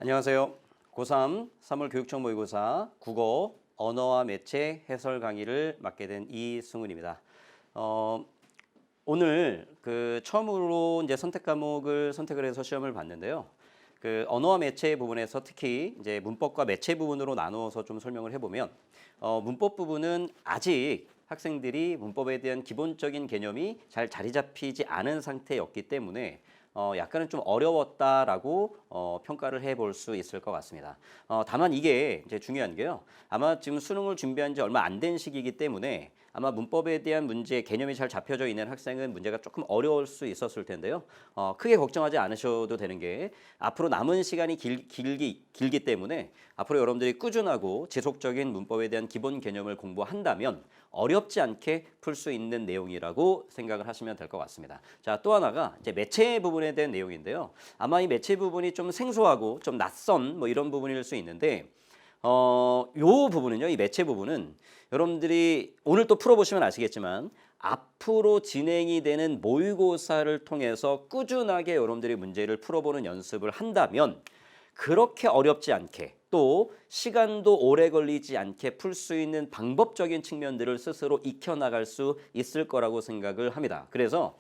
안녕하세요. 고3 3월 교육청 모의고사 국어 언어와 매체 해설 강의를 맡게 된 이승훈입니다. 오늘 처음으로 이제 선택 과목을 선택을 해서 시험을 봤는데요. 언어와 매체 부분에서 특히 이제 문법과 매체 부분으로 나누어서 좀 설명을 해보면 문법 부분은 아직 학생들이 문법에 대한 기본적인 개념이 잘 자리 잡히지 않은 상태였기 때문에 약간은 좀 어려웠다라고 평가를 해볼 수 있을 것 같습니다. 다만 이게 이제 중요한 게요. 아마 지금 수능을 준비한 지 얼마 안 된 시기이기 때문에 아마 문법에 대한 문제 개념이 잘 잡혀져 있는 학생은 문제가 조금 어려울 수 있었을 텐데요. 크게 걱정하지 않으셔도 되는 게 앞으로 남은 시간이 길기 때문에 앞으로 여러분들이 꾸준하고 지속적인 문법에 대한 기본 개념을 공부한다면 어렵지 않게 풀 수 있는 내용이라고 생각을 하시면 될 것 같습니다. 자, 또 하나가 이제 매체 부분에 대한 내용인데요. 아마 이 매체 부분이 좀 생소하고 좀 낯선 뭐 이런 부분일 수 있는데 요 부분은요, 이 매체 부분은 여러분들이 오늘 또 풀어보시면 아시겠지만 앞으로 진행이 되는 모의고사를 통해서 꾸준하게 여러분들이 문제를 풀어보는 연습을 한다면 그렇게 어렵지 않게 또 시간도 오래 걸리지 않게 풀 수 있는 방법적인 측면들을 스스로 익혀나갈 수 있을 거라고 생각을 합니다. 그래서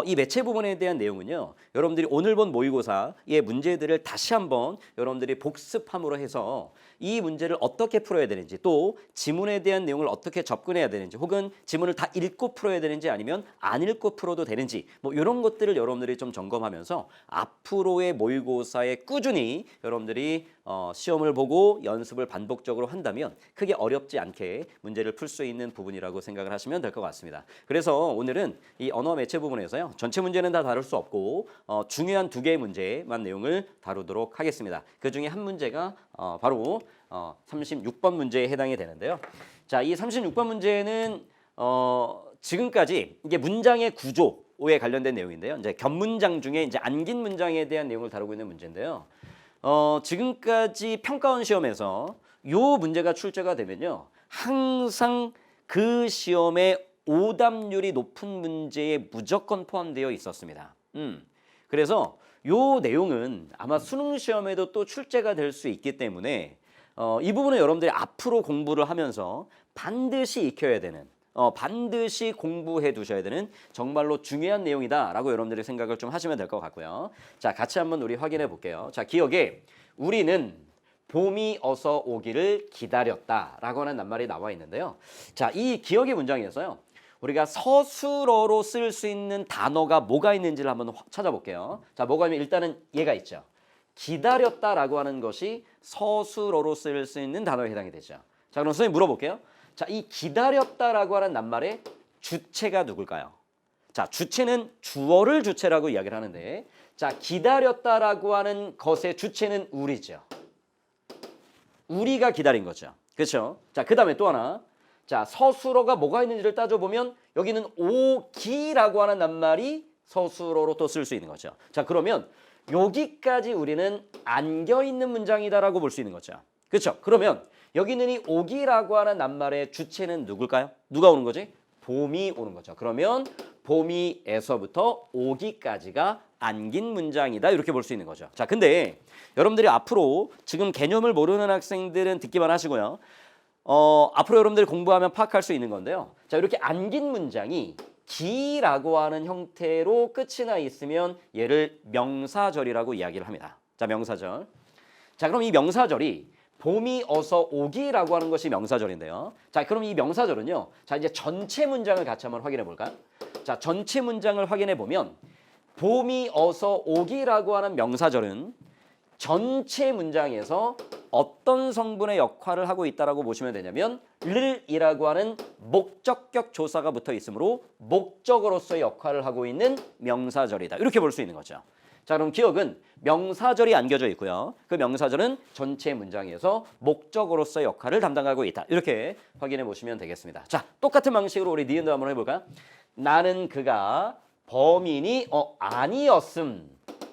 이 매체 부분에 대한 내용은요. 여러분들이 오늘 본 모의고사의 문제들을 다시 한번 여러분들이 복습함으로 해서 이 문제를 어떻게 풀어야 되는지 또 지문에 대한 내용을 어떻게 접근해야 되는지 혹은 지문을 다 읽고 풀어야 되는지 아니면 안 읽고 풀어도 되는지 뭐 이런 것들을 여러분들이 좀 점검하면서 앞으로의 모의고사에 꾸준히 여러분들이 시험을 보고 연습을 반복적으로 한다면 크게 어렵지 않게 문제를 풀 수 있는 부분이라고 생각을 하시면 될 것 같습니다. 그래서 오늘은 이 언어 매체 부분에서요. 전체 문제는 다 다룰 수 없고 중요한 두 개의 문제만 내용을 다루도록 하겠습니다. 그 중에 한 문제가 바로 36번 문제에 해당이 되는데요. 자, 이 36번 문제는 지금까지 이게 문장의 구조에 관련된 내용인데요. 이제 겹문장 중에 이제 안긴 문장에 대한 내용을 다루고 있는 문제인데요. 지금까지 평가원 시험에서 요 문제가 출제가 되면요. 항상 그 시험에 오답률이 높은 문제에 무조건 포함되어 있었습니다. 그래서 요 내용은 아마 수능 시험에도 또 출제가 될 수 있기 때문에 이 부분은 여러분들이 앞으로 공부를 하면서 반드시 익혀야 되는 반드시 공부해 두셔야 되는 정말로 중요한 내용이다라고 여러분들이 생각을 좀 하시면 될 것 같고요. 자, 같이 한번 우리 확인해 볼게요. 자, 기억에 우리는 봄이 어서 오기를 기다렸다라고 하는 낱말이 나와 있는데요. 자, 이 기억의 문장에서요. 우리가 서술어로 쓸 수 있는 단어가 뭐가 있는지를 한번 찾아볼게요. 자, 뭐가 있냐면 일단은 얘가 있죠. 기다렸다라고 하는 것이 서술어로 쓸 수 있는 단어에 해당이 되죠. 자, 그럼 선생님 물어볼게요. 자, 이 기다렸다라고 하는 낱말의 주체가 누굴까요? 자, 주체는 주어를 주체라고 이야기를 하는데 자, 기다렸다라고 하는 것의 주체는 우리죠. 우리가 기다린 거죠. 그렇죠? 자, 그다음에 또 하나. 자, 서술어가 뭐가 있는지를 따져보면 여기는 오기라고 하는 낱말이 서술어로 또 쓸 수 있는 거죠. 자, 그러면 여기까지 우리는 안겨있는 문장이다라고 볼 수 있는 거죠. 그렇죠? 그러면 여기는 이 오기라고 하는 낱말의 주체는 누굴까요? 누가 오는 거지? 봄이 오는 거죠. 그러면 봄이에서부터 오기까지가 안긴 문장이다 이렇게 볼 수 있는 거죠. 자, 근데 여러분들이 앞으로 지금 개념을 모르는 학생들은 듣기만 하시고요. 앞으로 여러분들이 공부하면 파악할 수 있는 건데요. 자, 이렇게 안긴 문장이 기라고 하는 형태로 끝이 나 있으면 얘를 명사절이라고 이야기를 합니다. 자, 명사절. 자, 그럼 이 명사절이 봄이 어서 오기라고 하는 것이 명사절인데요. 자, 그럼 이 명사절은요. 자, 이제 전체 문장을 같이 한번 확인해 볼까요? 자, 전체 문장을 확인해 보면 봄이 어서 오기라고 하는 명사절은 전체 문장에서 어떤 성분의 역할을 하고 있다라고 보시면 되냐면 를이라고 하는 목적격 조사가 붙어 있으므로 목적어로서의 역할을 하고 있는 명사절이다. 이렇게 볼 수 있는 거죠. 자, 그럼 기억은 명사절이 안겨져 있고요. 그 명사절은 전체 문장에서 목적어로서의 역할을 담당하고 있다. 이렇게 확인해 보시면 되겠습니다. 자, 똑같은 방식으로 우리 니은도 한번 해볼까요? 나는 그가 범인이 아니었음.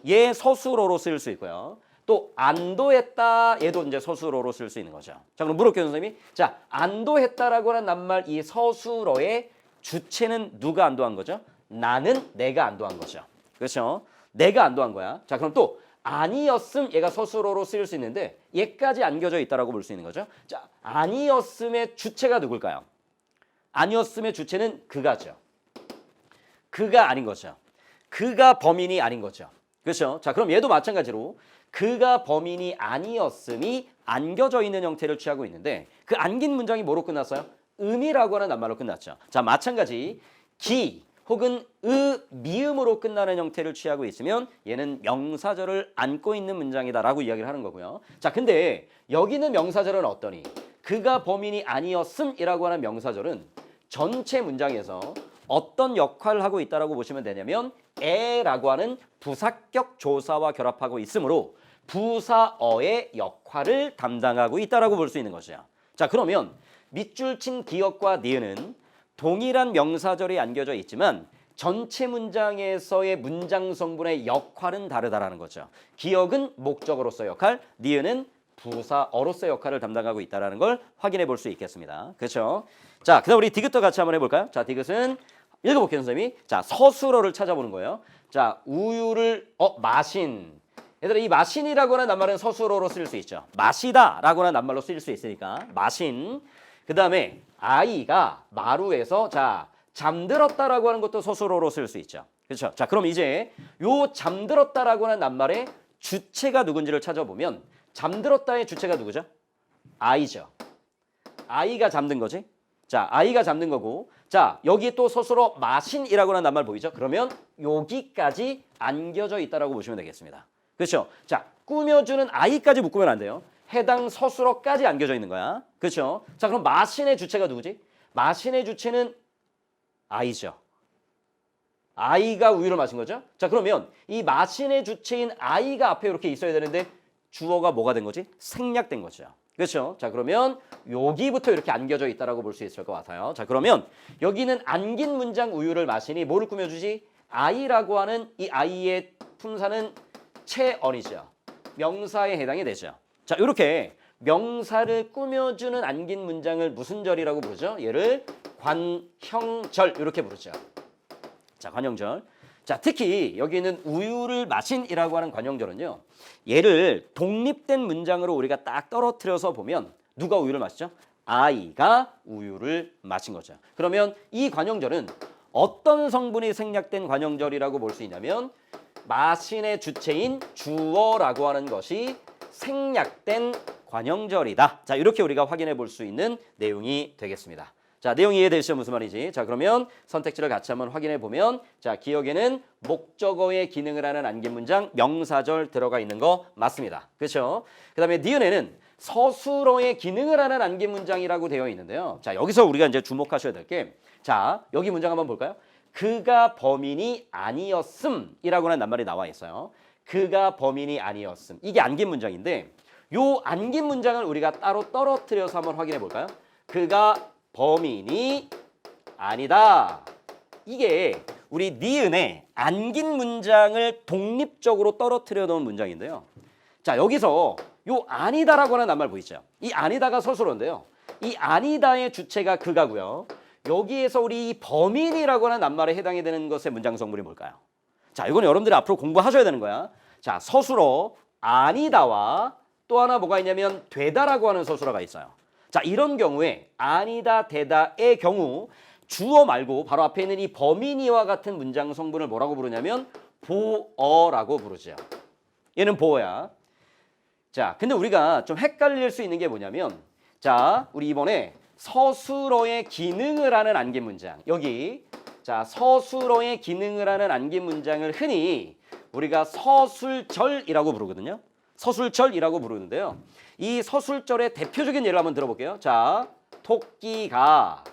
얘 서술어로 쓸 수 있고요. 또 안도했다 얘도 이제 서술어로 쓸 수 있는 거죠. 자, 그럼 물어볼게요, 선생님이. 자, 안도했다라고 하는 낱말 이 서술어의 주체는 누가 안도한 거죠? 나는 내가 안도한 거죠. 그렇죠? 내가 안도한 거야. 자, 그럼 또 아니었음 얘가 서술어로 쓰일 수 있는데 얘까지 안겨져 있다라고 볼 수 있는 거죠. 자, 아니었음의 주체가 누굴까요? 아니었음의 주체는 그가죠. 그가 아닌 거죠. 그가 범인이 아닌 거죠. 그렇죠? 자, 그럼 얘도 마찬가지로 그가 범인이 아니었음이 안겨져 있는 형태를 취하고 있는데 그 안긴 문장이 뭐로 끝났어요? 음이라고 하는 낱말로 끝났죠. 자, 마찬가지 기 혹은 미음으로 끝나는 형태를 취하고 있으면 얘는 명사절을 안고 있는 문장이다라고 이야기를 하는 거고요. 자, 근데 여기는 명사절은 어떠니? 그가 범인이 아니었음이라고 하는 명사절은 전체 문장에서 어떤 역할을 하고 있다라고 보시면 되냐면 에라고 하는 부사격 조사와 결합하고 있으므로 부사어의 역할을 담당하고 있다라고 볼 수 있는 것이죠. 자, 그러면 밑줄 친 기역과 니은은 동일한 명사절이 안겨져 있지만 전체 문장에서의 문장 성분의 역할은 다르다라는 거죠. 기역은 목적어로서의 역할, 니은은 부사어로서의 역할을 담당하고 있다는 걸 확인해 볼 수 있겠습니다. 그렇죠? 자, 그다음 우리 디귿도 같이 한번 해볼까요? 자, 디귿은 읽어볼게요, 선생님이. 자, 서술어를 찾아보는 거예요. 자, 우유를 마신. 얘들아, 이 마신이라고 하는 낱말은 서술어로 쓸 수 있죠. 마시다라고 하는 낱말로 쓸 수 있으니까 마신. 그 다음에 아이가 마루에서 자 잠들었다라고 하는 것도 서술어로 쓸 수 있죠. 그렇죠? 자, 그럼 이제 요 잠들었다라고 하는 낱말의 주체가 누군지를 찾아보면 잠들었다의 주체가 누구죠? 아이죠. 아이가 잠든 거지. 자, 아이가 잠든 거고. 자, 여기 또 서술어 마신이라고 하는 낱말 보이죠? 그러면 여기까지 안겨져 있다라고 보시면 되겠습니다. 그렇죠? 자, 꾸며주는 아이까지 묶으면 안 돼요. 해당 서술어까지 안겨져 있는 거야. 그렇죠? 자, 그럼 마신의 주체가 누구지? 마신의 주체는 아이죠. 아이가 우유를 마신 거죠. 자, 그러면 이 마신의 주체인 아이가 앞에 이렇게 있어야 되는데 주어가 뭐가 된 거지? 생략된 거죠. 그렇죠? 자, 그러면 여기부터 이렇게 안겨져 있다라고 볼 수 있을 것 같아요. 자, 그러면 여기는 안긴 문장 우유를 마시니 뭐를 꾸며주지? 아이라고 하는 이 아이의 품사는 체언이죠. 명사에 해당이 되죠. 자, 이렇게 명사를 꾸며주는 안긴 문장을 무슨 절이라고 부르죠? 얘를 관형절 이렇게 부르죠. 자, 관형절. 자, 특히 여기 있는 우유를 마신이라고 하는 관형절은요. 얘를 독립된 문장으로 우리가 딱 떨어뜨려서 보면 누가 우유를 마시죠? 아이가 우유를 마신 거죠. 그러면 이 관형절은 어떤 성분이 생략된 관형절이라고 볼 수 있냐면 마신의 주체인 주어라고 하는 것이 생략된 관형절이다. 자, 이렇게 우리가 확인해 볼 수 있는 내용이 되겠습니다. 자, 내용이 이해되시죠? 무슨 말이지? 자, 그러면 선택지를 같이 한번 확인해 보면 자, 기억에는 목적어의 기능을 하는 안긴 문장 명사절 들어가 있는 거 맞습니다. 그렇죠? 그다음에 니은에는 서술어의 기능을 하는 안긴 문장이라고 되어 있는데요. 자, 여기서 우리가 이제 주목하셔야 될 게 자, 여기 문장 한번 볼까요? 그가 범인이 아니었음이라고 하는 낱말이 나와 있어요. 그가 범인이 아니었음. 이게 안긴 문장인데 요 안긴 문장을 우리가 따로 떨어뜨려서 한번 확인해 볼까요? 그가 범인이 아니다. 이게 우리 니은에 안긴 문장을 독립적으로 떨어뜨려 놓은 문장인데요. 자, 여기서 요 아니다라고 하는 낱말 보이죠? 이 아니다가 서술어인데요. 이 아니다의 주체가 그가고요. 여기에서 우리 이 범인이라고 하는 낱말에 해당이 되는 것의 문장 성분이 뭘까요? 자, 이건 여러분들이 앞으로 공부하셔야 되는 거야. 자, 서술어 아니다와 또 하나 뭐가 있냐면 되다라고 하는 서술어가 있어요. 자, 이런 경우에 아니다, 되다의 경우 주어 말고 바로 앞에 있는 이 범인이와 같은 문장 성분을 뭐라고 부르냐면 보어라고 부르죠. 얘는 보어야. 자, 근데 우리가 좀 헷갈릴 수 있는 게 뭐냐면 자, 우리 이번에 서술어의 기능을 하는 안긴 문장 여기 자, 서술어의 기능을 하는 안긴 문장을 흔히 우리가 서술절이라고 부르거든요. 서술절이라고 부르는데요. 이 서술절의 대표적인 예를 한번 들어볼게요. 자, 토끼가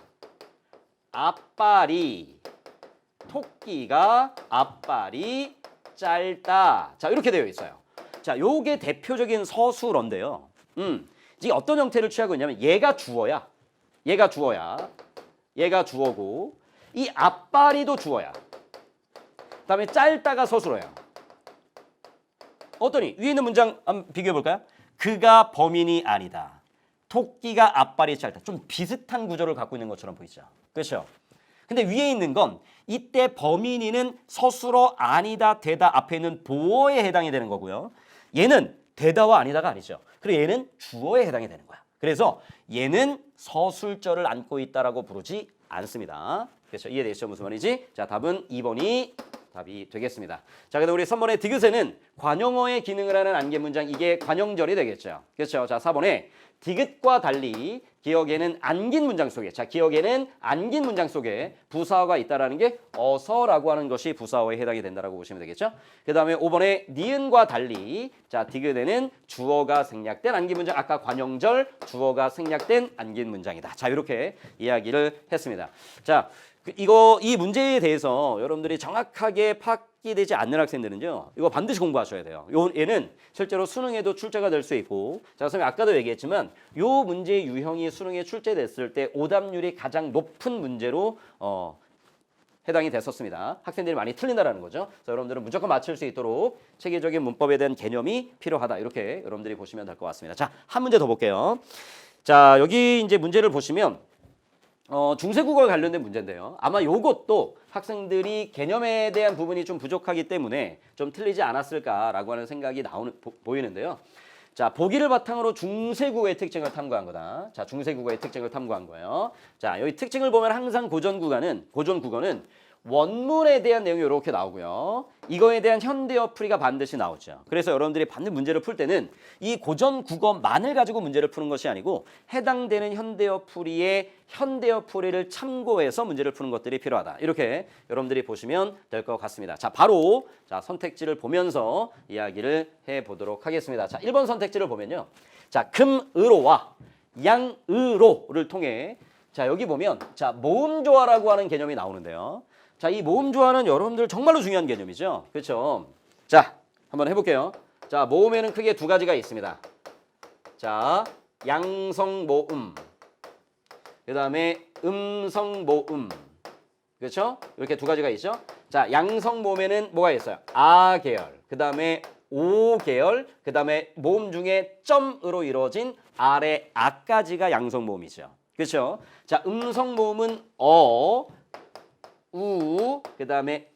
앞발이 짧다. 자, 이렇게 되어 있어요. 자, 요게 대표적인 서술어인데요. 이게 어떤 형태를 취하고 있냐면 얘가 주어야. 얘가 주어고 이 앞발이도 주어야. 그다음에 짧다가 서술어야. 어떠니? 위에 있는 문장 한번 비교해 볼까요? 그가 범인이 아니다. 토끼가 앞발이 짧다. 좀 비슷한 구조를 갖고 있는 것처럼 보이죠. 그렇죠? 근데 위에 있는 건 이때 범인이는 서술어 아니다, 되다 앞에 있는 보어에 해당이 되는 거고요. 얘는 되다와 아니다가 아니죠. 그리고 얘는 주어에 해당이 되는 거야. 그래서 얘는 서술절을 안고 있다라고 부르지 않습니다. 그렇죠? 이해되시죠? 무슨 말인지? 자, 답은 2번이 답이 되겠습니다. 자, 그다음 우리 3번의 디귿에는 관용어의 기능을 하는 안개 문장, 이게 관용절이 되겠죠. 그렇죠? 자, 4번에 디귿과 달리 기억에는 안긴 문장 속에, 자, 기억에는 안긴 문장 속에 부사어가 있다라는 게 어서라고 하는 것이 부사어에 해당이 된다라고 보시면 되겠죠. 그다음에 5번에 니은과 달리, 자, 디귿에는 주어가 생략된 안긴 문장, 아까 관용절 주어가 생략된 안긴 문장이다. 자, 이렇게 이야기를 했습니다. 자, 이 문제에 대해서 여러분들이 정확하게 파악이 되지 않는 학생들은요, 이거 반드시 공부하셔야 돼요. 얘는 실제로 수능에도 출제가 될 수 있고, 자, 선생님 아까도 얘기했지만 요 문제의 유형이 수능에 출제됐을 때 오답률이 가장 높은 문제로 해당이 됐었습니다. 학생들이 많이 틀린다라는 거죠. 그래서 여러분들은 무조건 맞출 수 있도록 체계적인 문법에 대한 개념이 필요하다. 이렇게 여러분들이 보시면 될 것 같습니다. 자, 한 문제 더 볼게요. 자, 여기 이제 문제를 보시면 중세국어에 관련된 문제인데요. 아마 요것도 학생들이 개념에 대한 부분이 좀 부족하기 때문에 좀 틀리지 않았을까라고 하는 생각이 보이는데요. 자, 보기를 바탕으로 중세국어의 특징을 탐구한 거다. 자, 중세국어의 특징을 탐구한 거예요. 자, 여기 특징을 보면 항상 고전 국어는 원문에 대한 내용이 이렇게 나오고요. 이거에 대한 현대어 풀이가 반드시 나오죠. 그래서 여러분들이 받는 문제를 풀 때는 이 고전 국어만을 가지고 문제를 푸는 것이 아니고 해당되는 현대어 풀이의 현대어 풀이를 참고해서 문제를 푸는 것들이 필요하다. 이렇게 여러분들이 보시면 될 것 같습니다. 자, 바로 자, 선택지를 보면서 이야기를 해보도록 하겠습니다. 자, 1번 선택지를 보면요. 자, 금으로와 양으로를 통해, 자, 여기 보면 자, 모음조화라고 하는 개념이 나오는데요. 자, 이 모음조화는 여러분들 정말로 중요한 개념이죠. 그렇죠? 자, 한번 해볼게요. 자, 모음에는 크게 두 가지가 있습니다. 자, 양성모음, 그 다음에 음성모음. 그렇죠? 이렇게 두 가지가 있죠. 자, 양성모음에는 뭐가 있어요? 아 계열, 그 다음에 오 계열, 그 다음에 모음 중에 점으로 이루어진 아래 아까지가 양성모음이죠. 그렇죠? 자, 음성모음은 어, 우, 그 다음에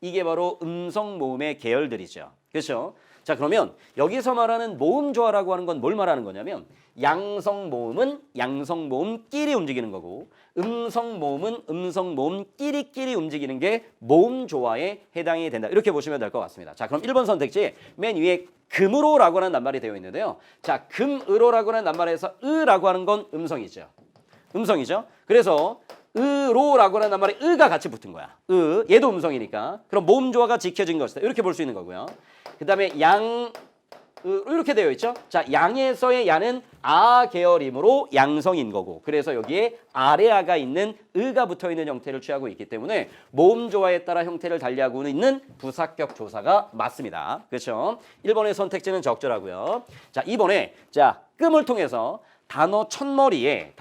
이게 바로 음성모음의 계열들이죠. 그렇죠? 자, 그러면 여기서 말하는 모음조화라고 하는 건 뭘 말하는 거냐면 양성모음은 양성모음끼리 움직이는 거고 음성모음은 음성모음끼리 움직이는 게 모음조화에 해당이 된다. 이렇게 보시면 될 것 같습니다. 자, 그럼 1번 선택지 맨 위에 금으로라고 하는 낱말이 되어 있는데요. 자, 금으로라고 하는 낱말에서 으라고 하는 건 음성이죠. 음성이죠. 그래서 으로라고 하는 낱말에 으가 같이 붙은 거야. 얘도 음성이니까. 그럼 모음조화가 지켜진 것이다. 이렇게 볼 수 있는 거고요. 그 다음에 이렇게 되어 있죠. 자, 양에서의 야는 아 계열이므로 양성인 거고. 그래서 여기에 아래아가 있는 으가 붙어 있는 형태를 취하고 있기 때문에 모음조화에 따라 형태를 달리하고 있는 부사격 조사가 맞습니다. 그렇죠? 1번의 선택지는 적절하고요. 자, 2번에 자, 끔을 통해서 단어 첫머리에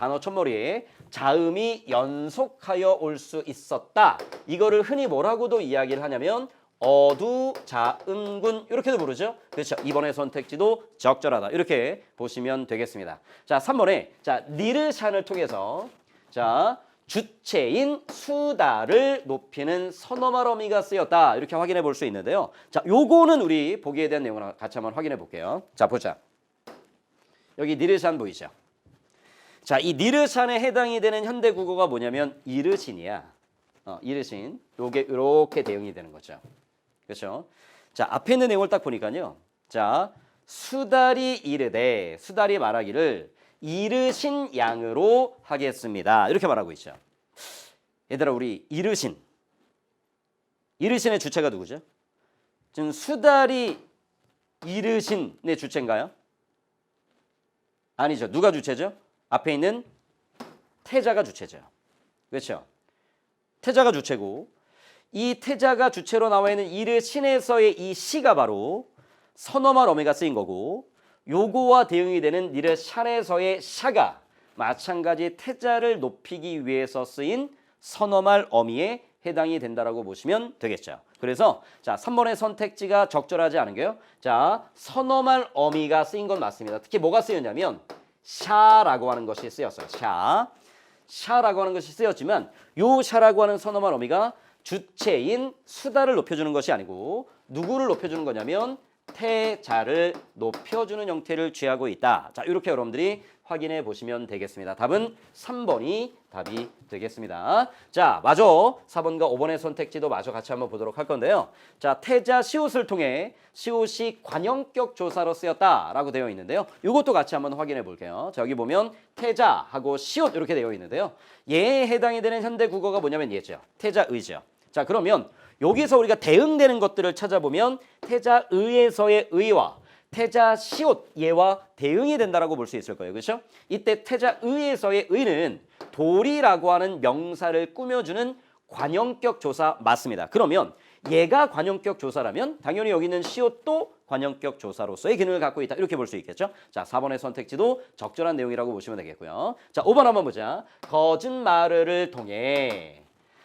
자음이 연속하여 올 수 있었다. 이거를 흔히 뭐라고도 이야기를 하냐면 어두자음군 이렇게도 부르죠. 그렇죠. 2번의 선택지도 적절하다. 이렇게 보시면 되겠습니다. 자, 3번에 자, 니르샨을 통해서 자, 주체인 수다를 높이는 선어말 어미가 쓰였다. 이렇게 확인해 볼 수 있는데요. 자, 요거는 우리 보기에 대한 내용을 같이 한번 확인해 볼게요. 자, 보자. 여기 니르샨 보이죠? 자, 이 니르샨에 해당이 되는 현대 국어가 뭐냐면 이르신이야. 이르신. 요게 이렇게 대응이 되는 거죠. 그렇죠? 자, 앞에 있는 내용을 딱 보니까요. 자, 수달이 이르되, 수달이 말하기를 이르신 양으로 하겠습니다. 이렇게 말하고 있죠. 얘들아, 우리 이르신의 주체가 누구죠? 지금 수달이 이르신의 주체인가요? 아니죠. 누가 주체죠? 앞에 있는 태자가 주체죠. 그렇죠? 태자가 주체고 이 태자가 주체로 나와 있는 이르신에서의 이 시가 바로 선어말 어미가 쓰인 거고 요거와 대응이 되는 니르샨에서의 샤가 마찬가지 태자를 높이기 위해서 쓰인 선어말 어미에 해당이 된다라고 보시면 되겠죠. 그래서 자, 3번의 선택지가 적절하지 않은 게요. 자, 선어말 어미가 쓰인 건 맞습니다. 특히 뭐가 쓰였냐면 샤라고 하는 것이 쓰였어요. 샤라고 하는 것이 쓰였지만 요 샤라고 하는 선어말 어미가 주체인 수다를 높여주는 것이 아니고 누구를 높여주는 거냐면 태자를 높여주는 형태를 취하고 있다. 자, 이렇게 여러분들이 확인해 보시면 되겠습니다. 답은 3번이 답이 되겠습니다. 자, 마저 4번과 5번의 선택지도 마저 같이 한번 보도록 할 건데요. 자, 태자 시옷을 통해 시옷이 관형격 조사로 쓰였다라고 되어 있는데요. 이것도 같이 한번 확인해 볼게요. 자, 여기 보면 태자하고 시옷 이렇게 되어 있는데요. 얘에 해당이 되는 현대 국어가 뭐냐면 얘죠. 태자의죠. 자, 그러면 여기서 우리가 대응되는 것들을 찾아보면 태자의에서의 의와 태자시옷 얘와 대응이 된다라고 볼 수 있을 거예요. 그렇죠? 이때 태자의에서의 의는 도리라고 하는 명사를 꾸며주는 관형격 조사 맞습니다. 그러면 얘가 관형격 조사라면 당연히 여기 있는 시옷도 관형격 조사로서의 기능을 갖고 있다. 이렇게 볼 수 있겠죠? 자, 4번의 선택지도 적절한 내용이라고 보시면 되겠고요. 자, 5번 한번 보자. 거짓말을 통해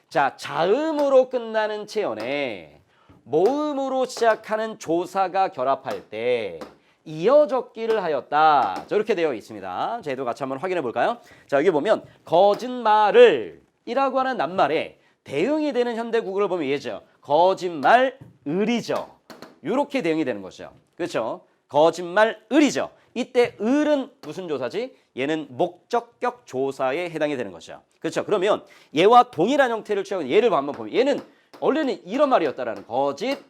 자, 자음으로 끝나는 체연에 모음으로 시작하는 조사가 결합할 때 이어 적기를 하였다. 저렇게 되어 있습니다. 자, 얘도 같이 한번 확인해 볼까요? 자, 여기 보면 거짓말을 이라고 하는 낱말에 대응이 되는 현대 국어를 보면 얘죠. 거짓말을이죠. 이렇게 대응이 되는 거죠. 그렇죠? 거짓말을이죠. 이때 을은 무슨 조사지? 얘는 목적격 조사에 해당이 되는 거죠. 그렇죠? 그러면 얘와 동일한 형태를 취하고 얘를 한번 보면 얘는 원래는 이런 말이었다라는 거짓말이라고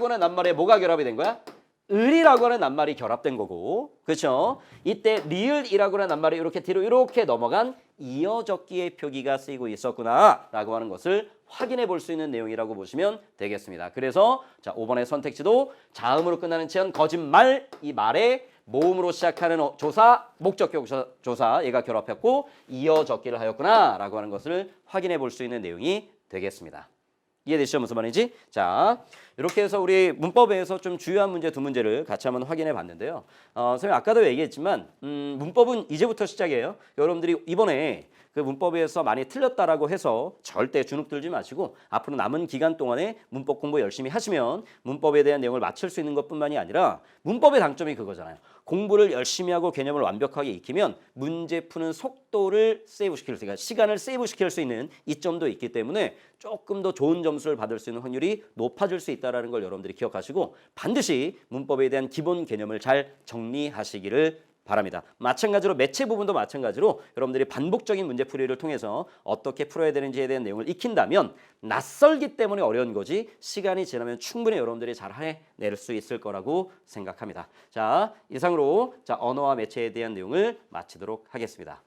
하는 낱말에 뭐가 결합이 된 거야? 을이라고 하는 낱말이 결합된 거고, 그렇죠? 이때 리을이라고 하는 낱말이 이렇게 뒤로 이렇게 넘어간 이어적기의 표기가 쓰이고 있었구나라고 하는 것을 확인해 볼 수 있는 내용이라고 보시면 되겠습니다. 그래서 자, 5번의 선택지도 자음으로 끝나는 체연 거짓말 이 말에 모음으로 시작하는 조사, 목적격 조사 얘가 결합했고 이어적기를 하였구나라고 하는 것을 확인해 볼 수 있는 내용이 되겠습니다. 이해되시죠? 무슨 말인지? 자, 이렇게 해서 우리 문법에서 좀 주요한 문제 두 문제를 같이 한번 확인해 봤는데요. 선생님 아까도 얘기했지만 문법은 이제부터 시작이에요. 여러분들이 이번에 그 문법에서 많이 틀렸다라고 해서 절대 주눅 들지 마시고 앞으로 남은 기간 동안에 문법 공부 열심히 하시면 문법에 대한 내용을 맞출 수 있는 것뿐만이 아니라 문법의 장점이 그거잖아요. 공부를 열심히 하고 개념을 완벽하게 익히면 문제 푸는 속도를 세이브시킬 수 있는, 시간을 세이브시킬 수 있는 이점도 있기 때문에 조금 더 좋은 점수를 받을 수 있는 확률이 높아질 수 있다는 걸 여러분들이 기억하시고 반드시 문법에 대한 기본 개념을 잘 정리하시기를 바랍니다. 마찬가지로 매체 부분도 마찬가지로 여러분들이 반복적인 문제풀이를 통해서 어떻게 풀어야 되는지에 대한 내용을 익힌다면 낯설기 때문에 어려운 거지 시간이 지나면 충분히 여러분들이 잘 해낼 수 있을 거라고 생각합니다. 자, 이상으로 자, 언어와 매체에 대한 내용을 마치도록 하겠습니다.